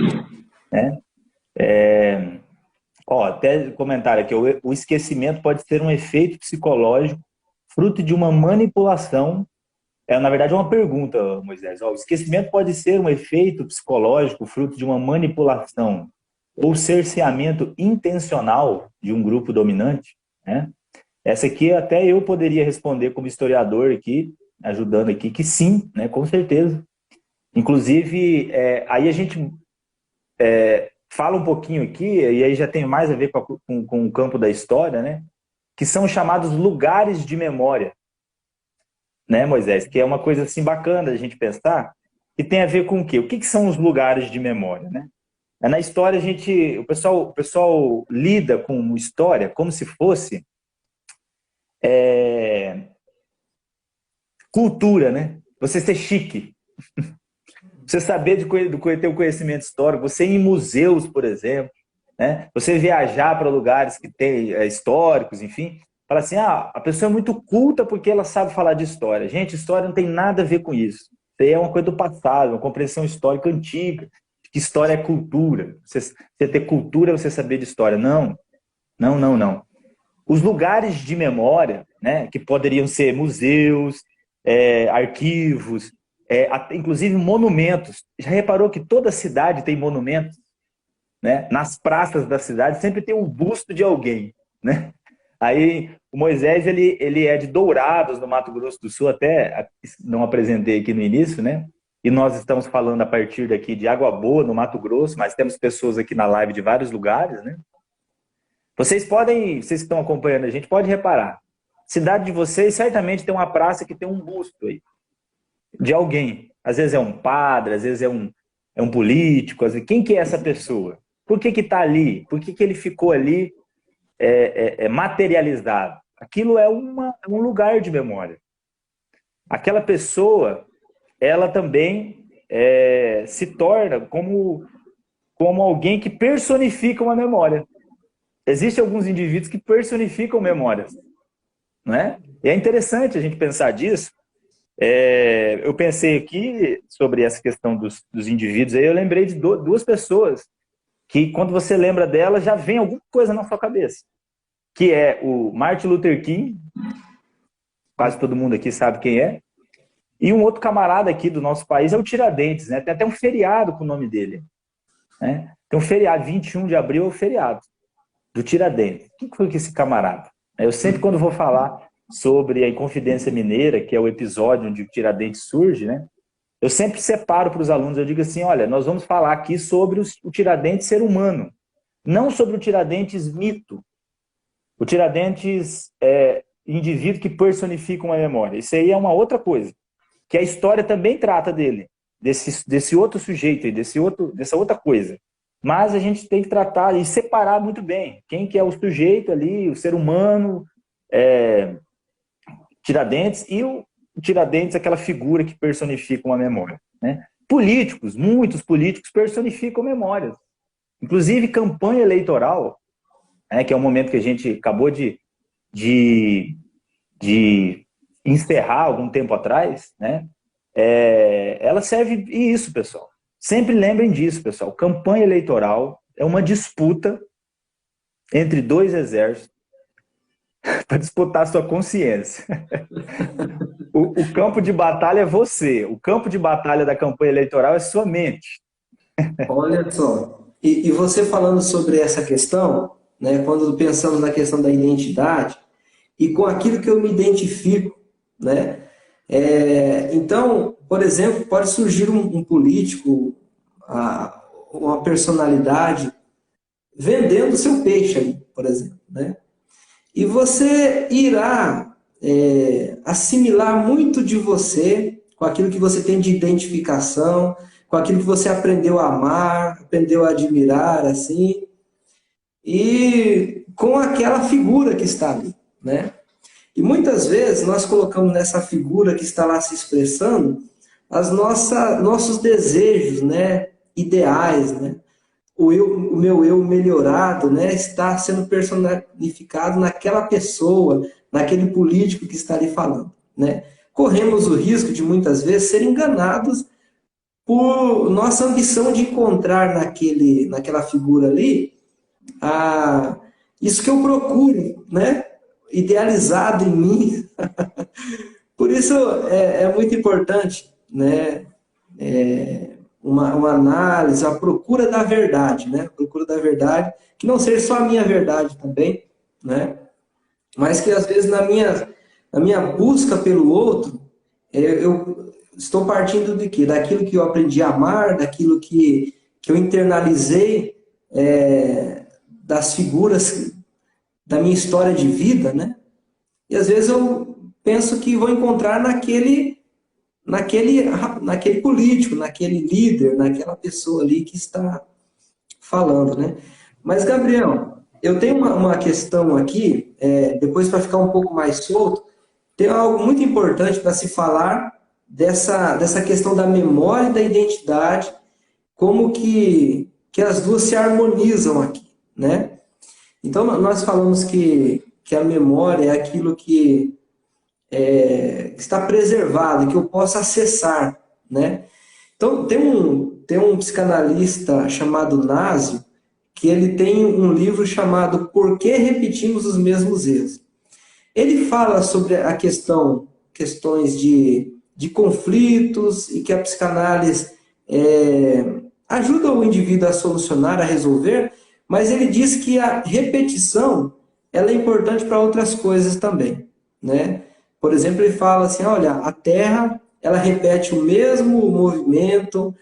né? Até comentário aqui, o esquecimento pode ser um efeito psicológico, fruto de uma manipulação. Na verdade, é uma pergunta, Moisés. O esquecimento pode ser um efeito psicológico, fruto de uma manipulação ou cerceamento intencional de um grupo dominante, né? Essa aqui até eu poderia responder como historiador aqui, ajudando aqui, que sim, né, com certeza. Inclusive, aí a gente fala um pouquinho aqui, e aí já tem mais a ver com o campo da história, né? Que são chamados lugares de memória, né, Moisés? Que é uma coisa assim bacana a gente pensar, que tem a ver com o quê? O que são os lugares de memória, né? Na história, o pessoal lida com história como se fosse cultura, né? Você ser chique, você saber ter um conhecimento histórico, você ir em museus, por exemplo, né? Você viajar para lugares que tem históricos, enfim. Fala assim, a pessoa é muito culta porque ela sabe falar de história. Gente, história não tem nada a ver com isso. Isso aí é uma coisa do passado, uma compreensão histórica antiga. Que história é cultura. Você ter cultura é você saber de história. Não, não, não, não. Os lugares de memória, né, que poderiam ser museus, arquivos, inclusive monumentos. Já reparou que toda cidade tem monumentos? Né? Nas praças da cidade sempre tem um busto de alguém, né? Aí o Moisés ele é de Dourados, no Mato Grosso do Sul, até não apresentei aqui no início, né? E nós estamos falando a partir daqui de Água Boa, no Mato Grosso, mas temos pessoas aqui na live de vários lugares, né? Vocês que estão acompanhando a gente, pode reparar. Cidade de vocês certamente tem uma praça que tem um busto aí, de alguém. Às vezes é um padre, às vezes é um político. Às vezes, quem que é essa pessoa? Por que está ali? Por que ele ficou ali materializado? Aquilo é um lugar de memória. Aquela pessoa, ela também se torna como alguém que personifica uma memória. Existem alguns indivíduos que personificam memórias, não é? E é interessante a gente pensar disso. Eu pensei aqui sobre essa questão dos indivíduos, aí eu lembrei de duas pessoas que, quando você lembra delas, já vem alguma coisa na sua cabeça, que é o Martin Luther King, quase todo mundo aqui sabe quem é, E um outro camarada aqui do nosso país é o Tiradentes, né? Tem até um feriado com o nome dele, né? Tem um feriado, 21 de abril é o feriado do Tiradentes. O que foi que esse camarada? Eu sempre, quando vou falar sobre a Inconfidência Mineira, que é o episódio onde o Tiradentes surge, né? Eu sempre separo para os alunos, eu digo assim, olha, nós vamos falar aqui sobre o Tiradentes ser humano, não sobre o Tiradentes mito. O Tiradentes é indivíduo que personifica uma memória. Isso aí é uma outra coisa, que a história também trata dele, desse outro sujeito, dessa outra coisa. Mas a gente tem que tratar e separar muito bem quem que é o sujeito ali, o ser humano, Tiradentes, e o Tiradentes, aquela figura que personifica uma memória, né? Políticos, muitos políticos personificam memórias. Inclusive campanha eleitoral, né, que é um momento que a gente acabou de encerrar algum tempo atrás, né? Ela serve isso, pessoal. Sempre lembrem disso, pessoal. Campanha eleitoral é uma disputa entre dois exércitos para disputar sua consciência. O campo de batalha é você. O campo de batalha da campanha eleitoral é sua mente. Olha só. E você falando sobre essa questão, né, quando pensamos na questão da identidade, e com aquilo que eu me identifico, né? Então, por exemplo, pode surgir um político, uma personalidade, vendendo seu peixe aí, por exemplo, né? E você irá assimilar muito de você com aquilo que você tem de identificação, com aquilo que você aprendeu a amar, aprendeu a admirar, assim, e com aquela figura que está ali, né? E muitas vezes nós colocamos nessa figura que está lá se expressando nossos desejos, né? Ideais, né? O meu eu melhorado, né? Está sendo personificado naquela pessoa, naquele político que está ali falando, né? Corremos o risco de muitas vezes ser enganados por nossa ambição de encontrar naquela figura ali isso que eu procuro, né? Idealizado em mim. Por isso é muito importante, né? Uma análise, a procura da verdade, né? A procura da verdade, que não seja só a minha verdade também, né? Mas que às vezes na minha busca pelo outro, eu estou partindo de quê? Daquilo que eu aprendi a amar, daquilo que eu internalizei, das figuras da minha história de vida, né? E às vezes eu penso que vou encontrar naquele político, naquele líder, naquela pessoa ali que está falando, né? Mas, Gabriel, eu tenho uma questão aqui, depois para ficar um pouco mais solto, tem algo muito importante para se falar dessa questão da memória e da identidade, como que as duas se harmonizam aqui, né? Então, nós falamos que a memória é aquilo que está preservado, que eu posso acessar, né? Então, tem um psicanalista chamado Nasio, que ele tem um livro chamado Por que Repetimos os Mesmos Erros? Ele fala sobre questões de conflitos e que a psicanálise ajuda o indivíduo a solucionar, a resolver, mas ele diz que a repetição ela é importante para outras coisas também, né? Por exemplo, ele fala assim, olha, a Terra ela repete o mesmo movimento,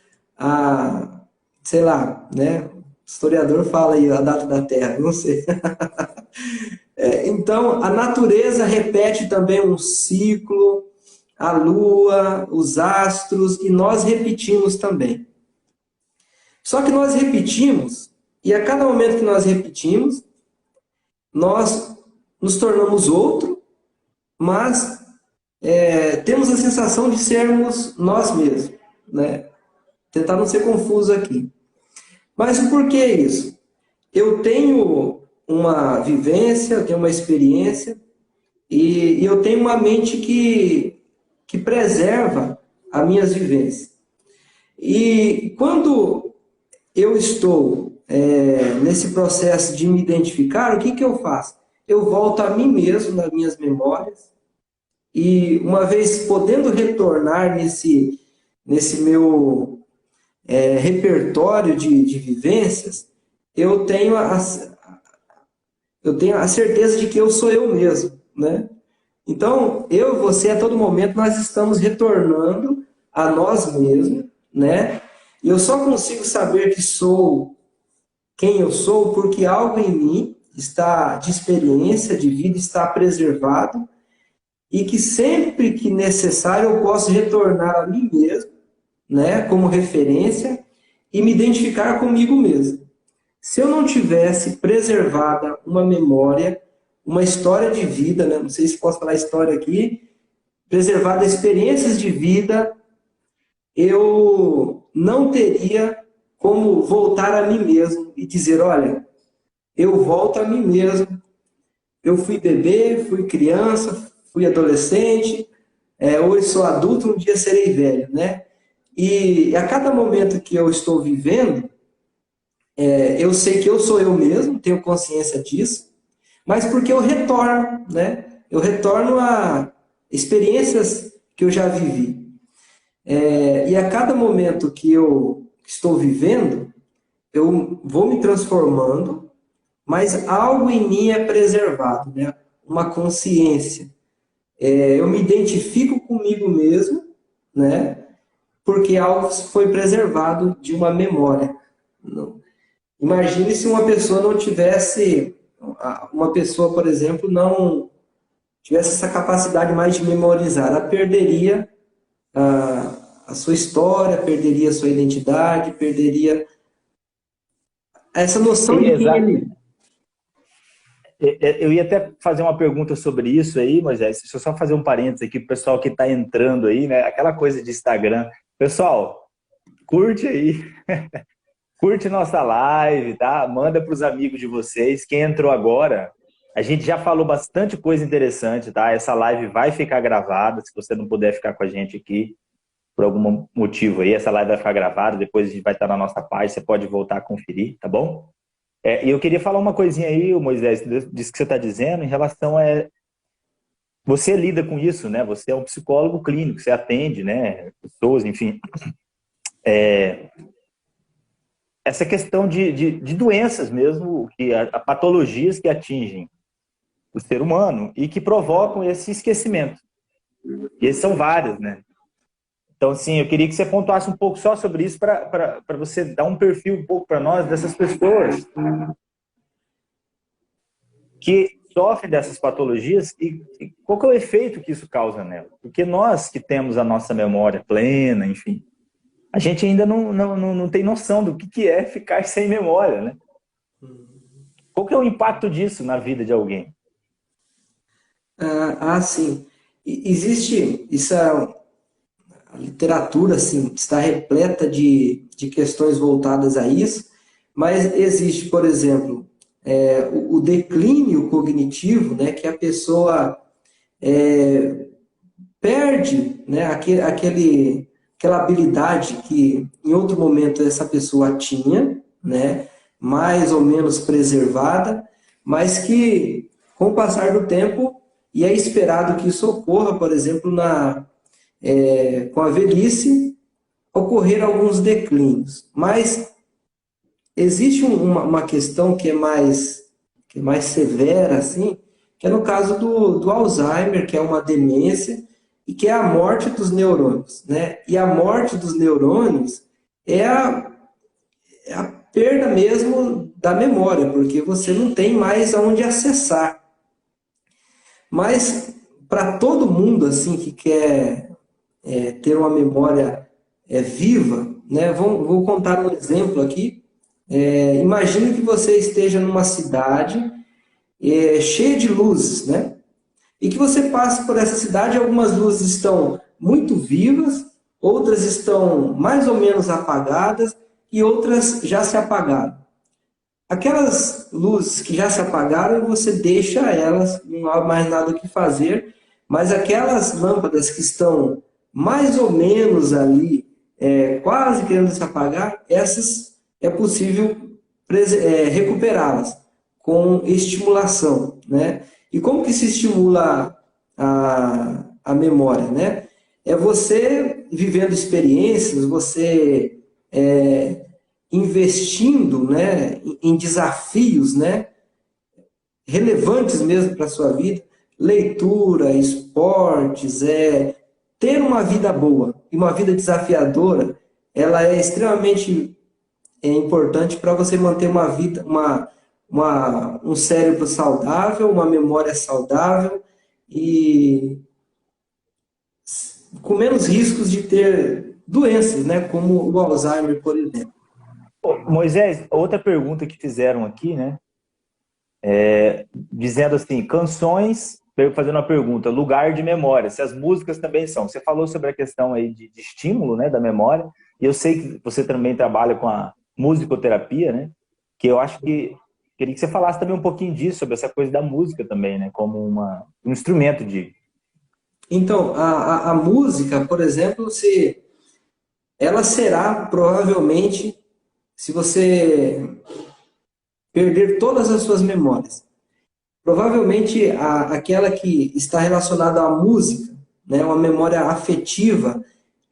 sei lá, né? O historiador fala aí a data da Terra, não sei. Então, a natureza repete também um ciclo, a Lua, os astros, e nós repetimos também. Só que nós repetimos, e a cada momento que nós repetimos, nós nos tornamos outro, mas temos a sensação de sermos nós mesmos, né? Tentar não ser confuso aqui. Mas o porquê isso? Eu tenho uma vivência, eu tenho uma experiência, e eu tenho uma mente que preserva as minhas vivências. E quando eu estou nesse processo de me identificar, o que eu faço? Eu volto a mim mesmo, nas minhas memórias, E uma vez podendo retornar nesse meu repertório de vivências, eu tenho eu tenho a certeza de que eu sou eu mesmo, né? Então, eu e você, a todo momento, nós estamos retornando a nós mesmos, né? E eu só consigo saber que sou quem eu sou porque algo em mim está de experiência, de vida, está preservado e que sempre que necessário eu posso retornar a mim mesmo, né, como referência e me identificar comigo mesmo. Se eu não tivesse preservada uma memória, uma história de vida, né, não sei se posso falar história aqui, preservada experiências de vida, eu não teria como voltar a mim mesmo e dizer, olha, eu volto a mim mesmo. Eu fui bebê, fui criança, fui adolescente, hoje sou adulto, um dia serei velho, né? E a cada momento que eu estou vivendo, eu sei que eu sou eu mesmo, tenho consciência disso, mas porque eu retorno, né? Eu retorno a experiências que eu já vivi. E a cada momento que eu estou vivendo, eu vou me transformando, mas algo em mim é preservado, né? Uma consciência. Eu me identifico comigo mesmo, né? Porque algo foi preservado de uma memória. Imagine se uma pessoa não tivesse, uma pessoa, por exemplo, não tivesse essa capacidade mais de memorizar, ela perderia a sua história, perderia a sua identidade, perderia essa noção de quem Exato. ele Eu ia até fazer uma pergunta sobre isso aí, Moisés. Deixa eu só fazer um parênteses aqui pro pessoal que está entrando aí, né? Aquela coisa de Instagram. Pessoal, curte aí. Curte nossa live, tá? Manda para os amigos de vocês. Quem entrou agora, a gente já falou bastante coisa interessante, tá? Essa live vai ficar gravada, se você não puder ficar com a gente aqui por algum motivo aí, essa live vai ficar gravada, depois a gente vai estar na nossa página, você pode voltar a conferir, tá bom? E eu queria falar uma coisinha aí, Moisés, disso que você está dizendo, em relação a... Você lida com isso, né? Você é um psicólogo clínico, você atende, né? Pessoas, enfim. Essa questão de doenças mesmo, a patologias que atingem o ser humano e que provocam esse esquecimento. E esses são vários, né? Então, assim, eu queria que você pontuasse um pouco só sobre isso para você dar um perfil um pouco para nós dessas pessoas que sofrem dessas patologias e qual que é o efeito que isso causa nela. Porque nós que temos a nossa memória plena, enfim, a gente ainda não tem noção do que é ficar sem memória, né? Qual que é o impacto disso na vida de alguém? sim. Existe, a literatura assim, está repleta de questões voltadas a isso, mas existe, por exemplo, o declínio cognitivo, né, que a pessoa perde, né, aquela habilidade que em outro momento essa pessoa tinha, né, mais ou menos preservada, mas que com o passar do tempo, e é esperado que isso ocorra, por exemplo, com a velhice, ocorrer alguns declínios. Mas existe uma questão que é mais severa, assim, que é no caso do Alzheimer, que é uma demência, e que é a morte dos neurônios, né? E a morte dos neurônios é a perda mesmo da memória, porque você não tem mais aonde acessar. Mas para todo mundo assim que quer ter uma memória viva, né? Vou contar um exemplo aqui. Imagine que você esteja numa cidade cheia de luzes, né? E que você passe por essa cidade, algumas luzes estão muito vivas, outras estão mais ou menos apagadas e outras já se apagaram. Aquelas luzes que já se apagaram, você deixa elas, não há mais nada o que fazer, mas aquelas lâmpadas que estão mais ou menos ali, quase querendo se apagar, essas é possível recuperá-las com estimulação, né? E como que se estimula a memória, né? É você vivendo experiências, você investindo, né, em desafios, né, relevantes mesmo para a sua vida, leitura, esportes, ter uma vida boa e uma vida desafiadora, ela é extremamente importante para você manter uma vida, um cérebro saudável, uma memória saudável e com menos riscos de ter doenças, né, como o Alzheimer, por exemplo. Moisés, outra pergunta que fizeram aqui, né? Dizendo assim, canções, fazendo uma pergunta, lugar de memória, se as músicas também são. Você falou sobre a questão aí de estímulo, né, da memória, e eu sei que você também trabalha com a musicoterapia, né? Que eu acho que queria que você falasse também um pouquinho disso, sobre essa coisa da música também, né? Como um instrumento de... Então, a música, por exemplo, ela será provavelmente, se você perder todas as suas memórias, provavelmente aquela que está relacionada à música, né, uma memória afetiva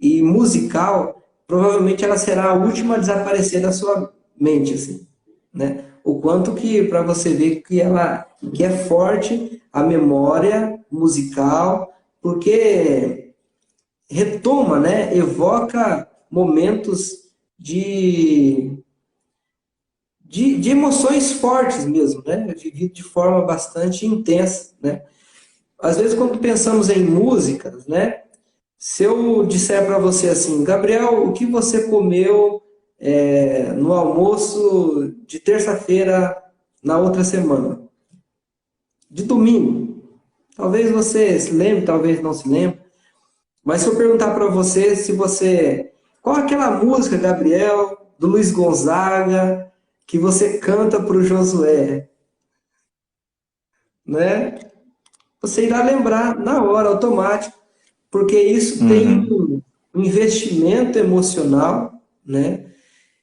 e musical, provavelmente ela será a última a desaparecer da sua mente, assim, né? O quanto que para você ver que é forte a memória musical, porque retoma, né, evoca momentos de emoções fortes mesmo, né? Vivido de forma bastante intensa, né? Às vezes, quando pensamos em músicas, né? Se eu disser para você assim, Gabriel, o que você comeu no almoço de terça-feira na outra semana? De domingo. Talvez você se lembre, talvez não se lembre. Mas se eu perguntar para você se você... Qual é aquela música, Gabriel, do Luiz Gonzaga, que você canta para o Josué, né? Você irá lembrar na hora, automático, porque isso tem um investimento emocional, né?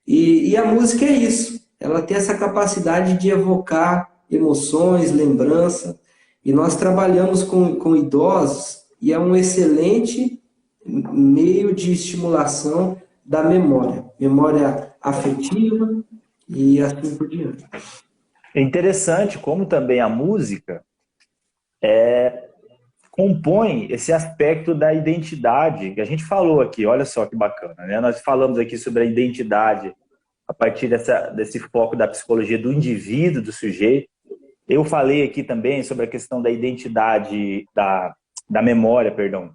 E a música é isso, ela tem essa capacidade de evocar emoções, lembrança, e nós trabalhamos com idosos e é um excelente meio de estimulação da memória afetiva e assim por diante. É interessante como também a música compõe esse aspecto da identidade que a gente falou aqui. Olha só que bacana, né? Nós falamos aqui sobre a identidade a partir desse foco da psicologia do indivíduo, do sujeito. Eu falei aqui também sobre a questão da identidade, da memória, perdão,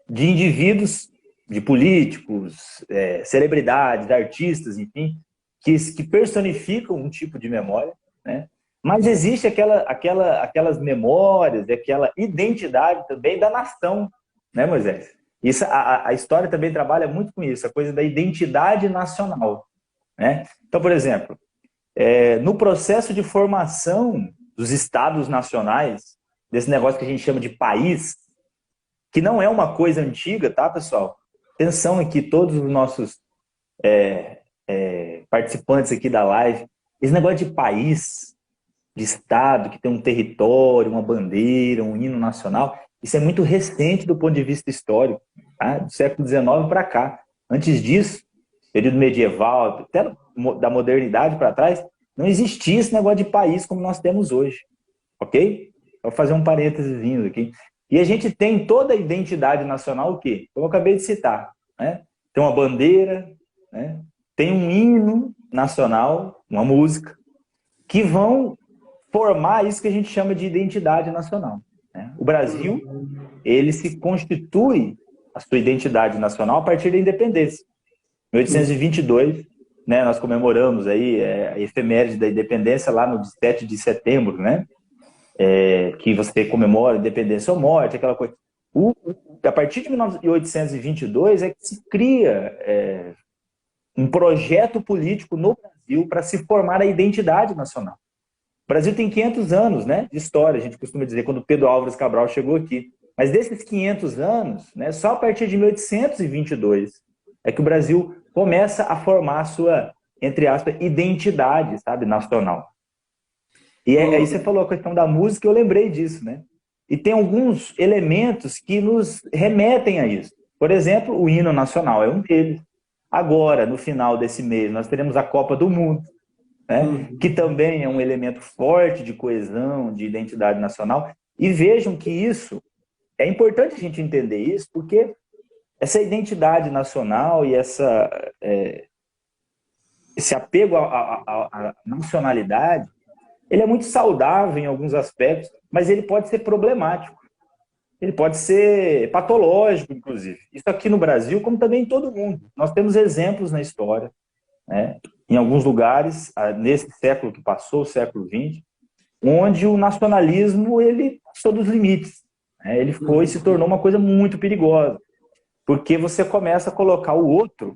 de indivíduos, de políticos, celebridades, artistas, enfim, que personificam um tipo de memória, né? Mas existe aquelas memórias, aquela identidade também da nação, né, Moisés? Isso, a história também trabalha muito com isso, a coisa da identidade nacional, né? Então, por exemplo, no processo de formação dos estados nacionais, desse negócio que a gente chama de país, que não é uma coisa antiga, tá, pessoal? Atenção aqui, todos os nossos participantes aqui da live, esse negócio de país, de estado, que tem um território, uma bandeira, um hino nacional, isso é muito recente do ponto de vista histórico, tá? Do século XIX para cá. Antes disso, período medieval, até da modernidade para trás, não existia esse negócio de país como nós temos hoje, ok? Vou fazer um parênteses aqui. E a gente tem toda a identidade nacional, o quê? Como eu acabei de citar, né? Tem uma bandeira, né? Tem um hino nacional, uma música, que vão formar isso que a gente chama de identidade nacional, né? O Brasil, ele se constitui a sua identidade nacional a partir da independência. Em 1822, né, nós comemoramos aí a efeméride da independência lá no 7 de setembro, né? Que você comemora independência ou morte, aquela coisa. A partir de 1822 é que se cria um projeto político no Brasil para se formar a identidade nacional. O Brasil tem 500 anos, né, de história, a gente costuma dizer, quando Pedro Álvares Cabral chegou aqui. Mas desses 500 anos, né, só a partir de 1822 é que o Brasil começa a formar a sua, entre aspas, identidade, sabe, nacional. E aí você falou a questão da música, eu lembrei disso, né? E tem alguns elementos que nos remetem a isso. Por exemplo, o hino nacional é um deles. Agora, no final desse mês, nós teremos a Copa do Mundo, né? Que também é um elemento forte de coesão, de identidade nacional. E vejam que isso, é importante a gente entender isso, porque essa identidade nacional e esse apego à nacionalidade, ele é muito saudável em alguns aspectos, mas ele pode ser problemático. Ele pode ser patológico, inclusive. Isso aqui no Brasil, como também em todo mundo. Nós temos exemplos na história, né? Em alguns lugares, nesse século que passou, o século XX, onde o nacionalismo ele passou dos limites, né? Ele se tornou uma coisa muito perigosa, porque você começa a colocar o outro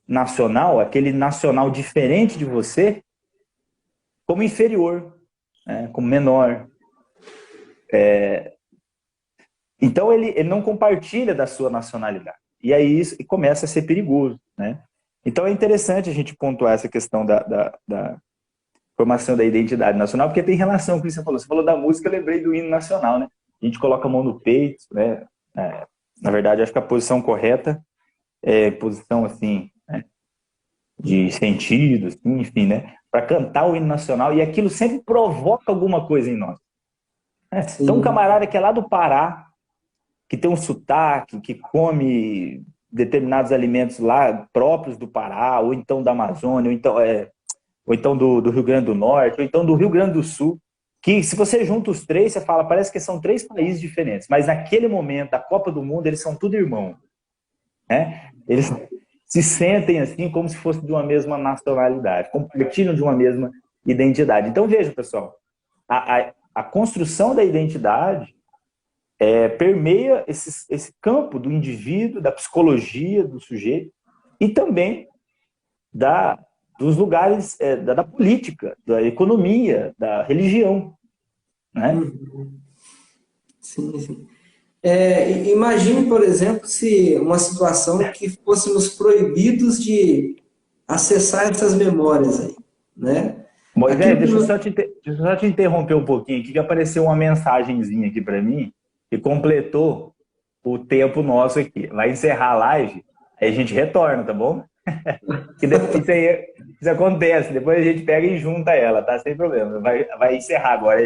nacional, aquele nacional diferente de você, como inferior, né? Como menor. Então ele não compartilha da sua nacionalidade. E aí isso começa a ser perigoso, né? Então é interessante a gente pontuar essa questão da formação da identidade nacional, porque tem relação com o que você falou. Você falou da música, eu lembrei do hino nacional, né? A gente coloca a mão no peito, né? Na verdade, acho que a posição correta é posição assim, né? De sentido, assim, enfim, né? Para cantar o hino nacional, e aquilo sempre provoca alguma coisa em nós. Né? Então, um camarada que é lá do Pará, que tem um sotaque, que come determinados alimentos lá próprios do Pará, ou então da Amazônia, ou então do Rio Grande do Norte, ou então do Rio Grande do Sul, que se você junta os três, você fala, parece que são três países diferentes, mas naquele momento, da Copa do Mundo, eles são tudo irmãos, né? Eles se sentem assim como se fosse de uma mesma nacionalidade, compartilham de uma mesma identidade. Então veja, pessoal, a construção da identidade permeia esse campo do indivíduo, da psicologia do sujeito e também dos lugares da política, da economia, da religião, né? Sim, sim. Imagine, por exemplo, se uma situação que fôssemos proibidos de acessar essas memórias aí, né? Moisés, deixa eu só te interromper um pouquinho aqui, que apareceu uma mensagenzinha aqui para mim, que completou o tempo nosso aqui. Vai encerrar a live, aí a gente retorna, tá bom? Que isso acontece, depois a gente pega e junta ela, tá? Sem problema. Vai encerrar agora.